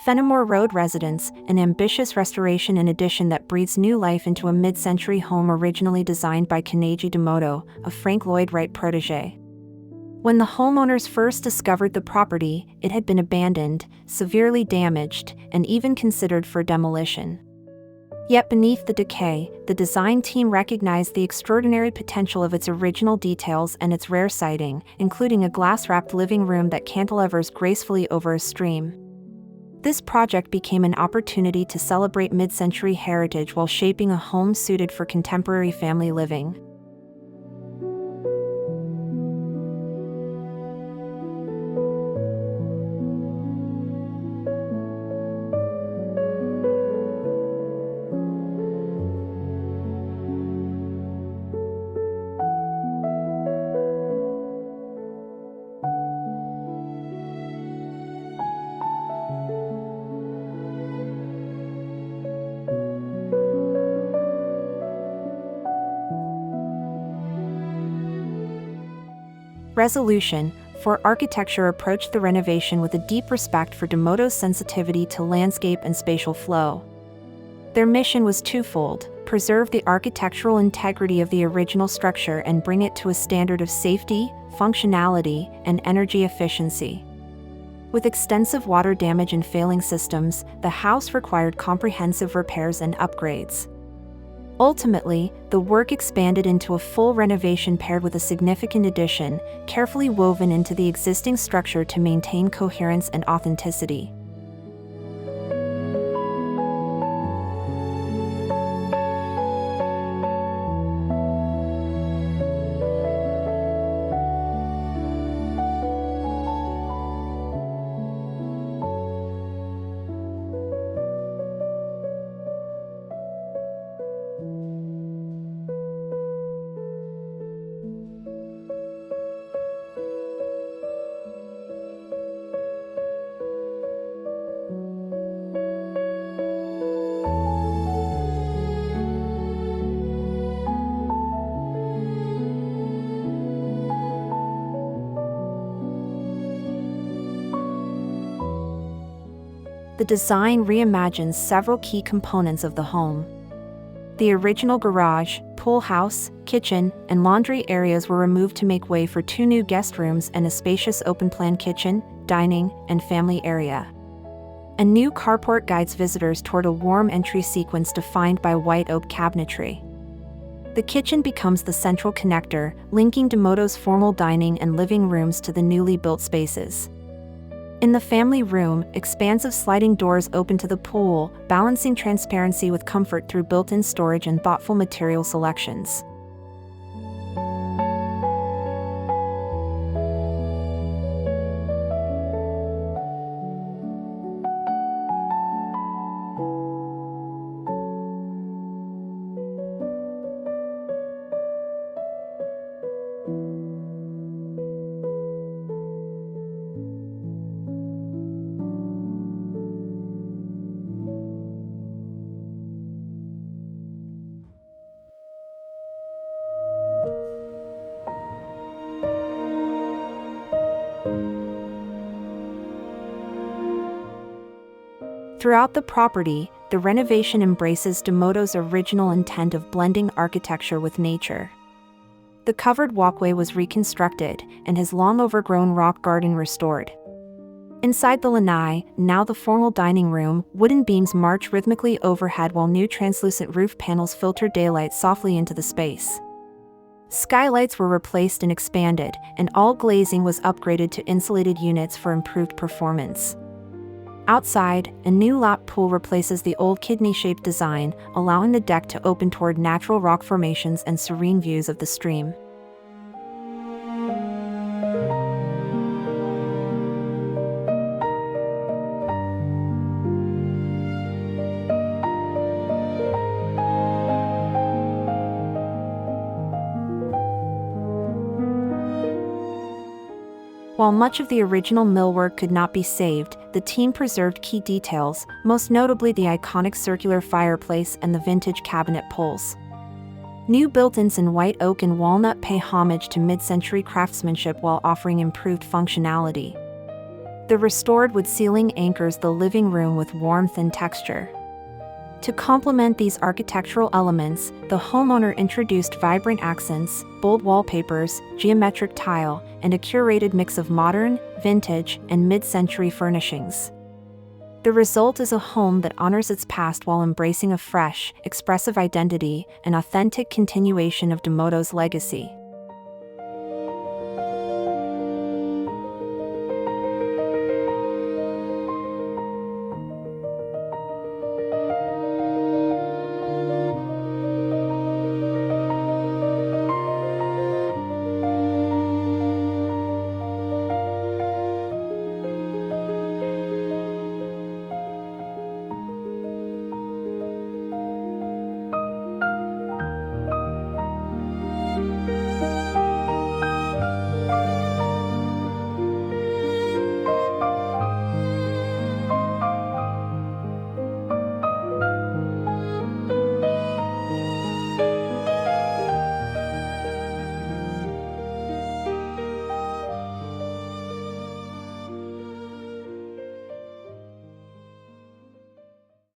Fenimore Road Residence, an ambitious restoration and addition that breathes new life into a mid-century home originally designed by Kaneji Domoto, a Frank Lloyd Wright protege. When the homeowners first discovered the property, it had been abandoned, severely damaged, and even considered for demolition. Yet beneath the decay, the design team recognized the extraordinary potential of its original details and its rare siding, including a glass-wrapped living room that cantilevers gracefully over a stream. This project became an opportunity to celebrate mid-century heritage while shaping a home suited for contemporary family living. Resolution for Architecture approached the renovation with a deep respect for Domoto's sensitivity to landscape and spatial flow. Their mission was twofold: preserve the architectural integrity of the original structure and bring it to a standard of safety, functionality, and energy efficiency. With extensive water damage and failing systems, the house required comprehensive repairs and upgrades. Ultimately, the work expanded into a full renovation paired with a significant addition, carefully woven into the existing structure to maintain coherence and authenticity. The design reimagines several key components of the home. The original garage, pool house, kitchen, and laundry areas were removed to make way for two new guest rooms and a spacious open-plan kitchen, dining, and family area. A new carport guides visitors toward a warm entry sequence defined by white oak cabinetry. The kitchen becomes the central connector, linking Domoto's formal dining and living rooms to the newly built spaces. In the family room, expansive sliding doors open to the pool, balancing transparency with comfort through built-in storage and thoughtful material selections. Throughout the property, the renovation embraces Domoto's original intent of blending architecture with nature. The covered walkway was reconstructed, and his long overgrown rock garden restored. Inside the lanai, now the formal dining room, wooden beams march rhythmically overhead while new translucent roof panels filter daylight softly into the space. Skylights were replaced and expanded, and all glazing was upgraded to insulated units for improved performance. Outside, a new lap pool replaces the old kidney-shaped design, allowing the deck to open toward natural rock formations and serene views of the stream. While much of the original millwork could not be saved, the team preserved key details, most notably the iconic circular fireplace and the vintage cabinet pulls. New built-ins in white oak and walnut pay homage to mid-century craftsmanship while offering improved functionality. The restored wood ceiling anchors the living room with warmth and texture. To complement these architectural elements, the homeowner introduced vibrant accents, bold wallpapers, geometric tile, and a curated mix of modern, vintage, and mid-century furnishings. The result is a home that honors its past while embracing a fresh, expressive identity, an authentic continuation of Domoto's legacy.